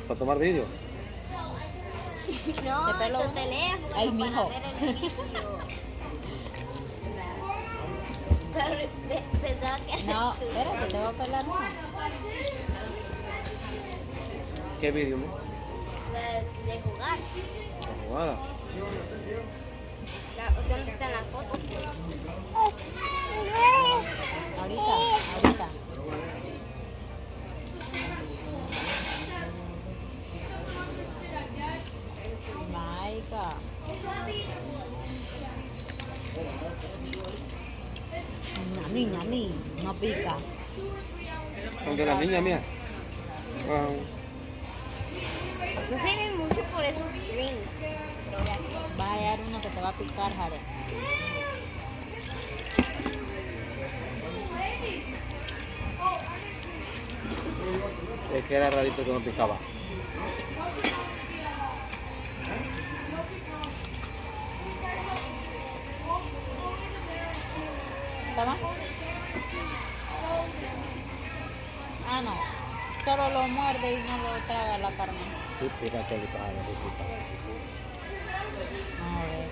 ¿Para tomar vídeo? No, ¿Te en pelo? tu teléfono Ay, para mijo. ver el vídeo. Pero pensaba que era No, tuyo. espérate, te voy a pelar, no. ¿Qué vídeo, me? De jugar. La jugada. ¿Dónde están las fotos? Ahorita. Maica. Ñami, no pica. Aunque las niñas mías. Ah, No se ve mucho por esos strings. Pero de aquí. Va a hallar uno que te va a picar, Jare. es que era rarito que no picaba. ¿Toma? Ah, no. Solo lo muerde y no lo traga la carne. Sí, pica que le trae, riquita. A ver.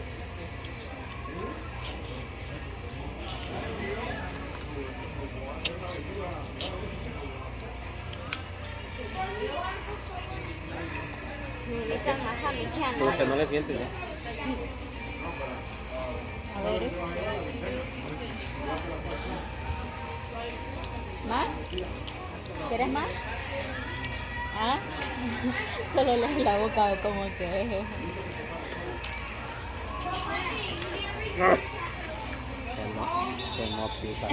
Me gustan más a mí que a Pero que nadie. no le sientes ya. A ver. ¿Más? ¿Quieres más? ¿Ah? Solo le la boca como que... Que no pica.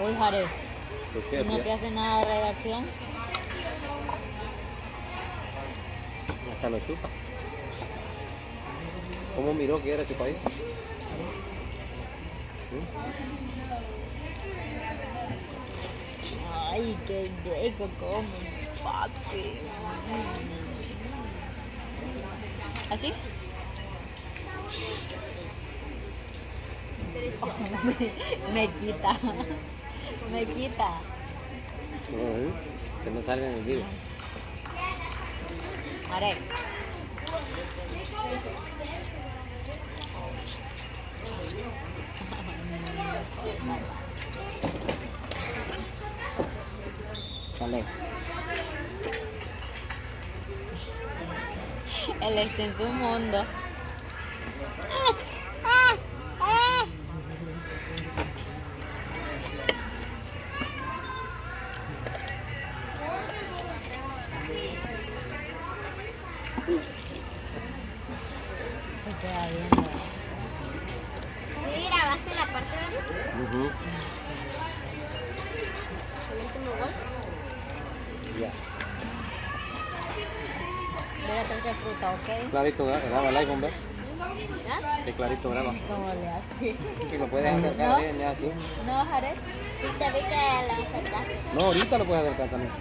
Uy, Jare. ¿Por ¿Y qué, no te tía? hace nada de reacción? Hasta lo chupa. ¿Cómo miró que era ese país? Ay, qué rico come, papi. ¿Así? me quita. Me quita. Ujú. Que no salga en el vídeo. Are. Sale. Él está en su mundo. Se queda viendo. ¿Sí grabaste la parte de Ujú. el último gol? Ya. Voy a traer fruta, ¿ok? Clarito graba el iPhone, ¿ves? ¿Ah? Que clarito graba. ¿Cómo le hace? Y lo puedes acercar ¿No? bien, ya así. ¿No, Jared? Sí, te vi que la acercaste. No, ahorita lo puedes acercar también.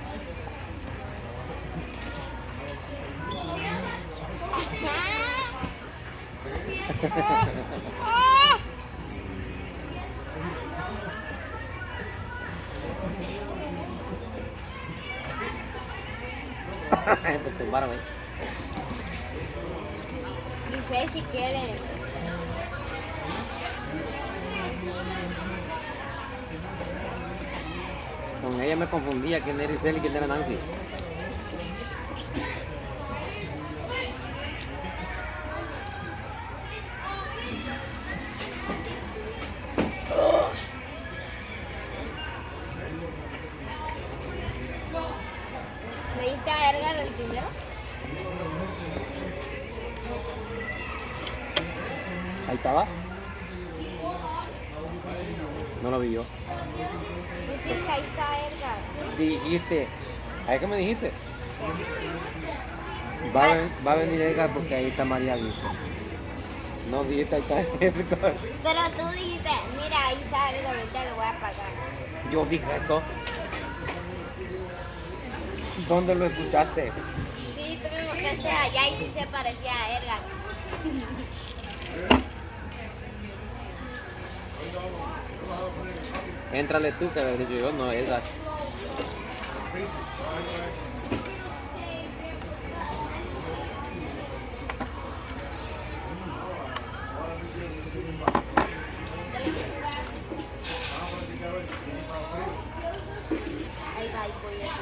Te tumbaron ahí. Dice si quieren. Con ella me confundía quién era Isel y quién era Nancy. ¿Me diste a Edgar el primero? Ahí estaba. No lo vi yo. Tú dices, ahí está Edgar. Dijiste. ¿A qué me dijiste? Va a venir Edgar porque ahí está María Luisa. No dijiste ahí está Edgar. Pero tú dijiste, mira, ahí está Edgar, ahorita lo voy a pagar. Yo dije eso. ¿Dónde lo escuchaste? Sí, tú me mostraste allá y sí se parecía a Edgar. Éntrale tú, que había dicho yo, no, Edgar. Ay, bye po yan.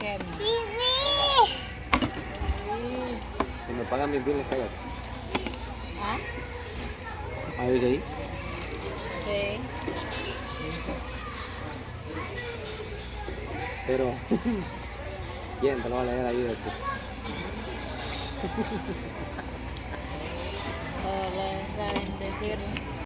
Kem. Ano pa kami bill kayo? Ha? Ayaw dahil? Okay. Pero, yan, dalawa lang yung ayun. Wala sa rin decir.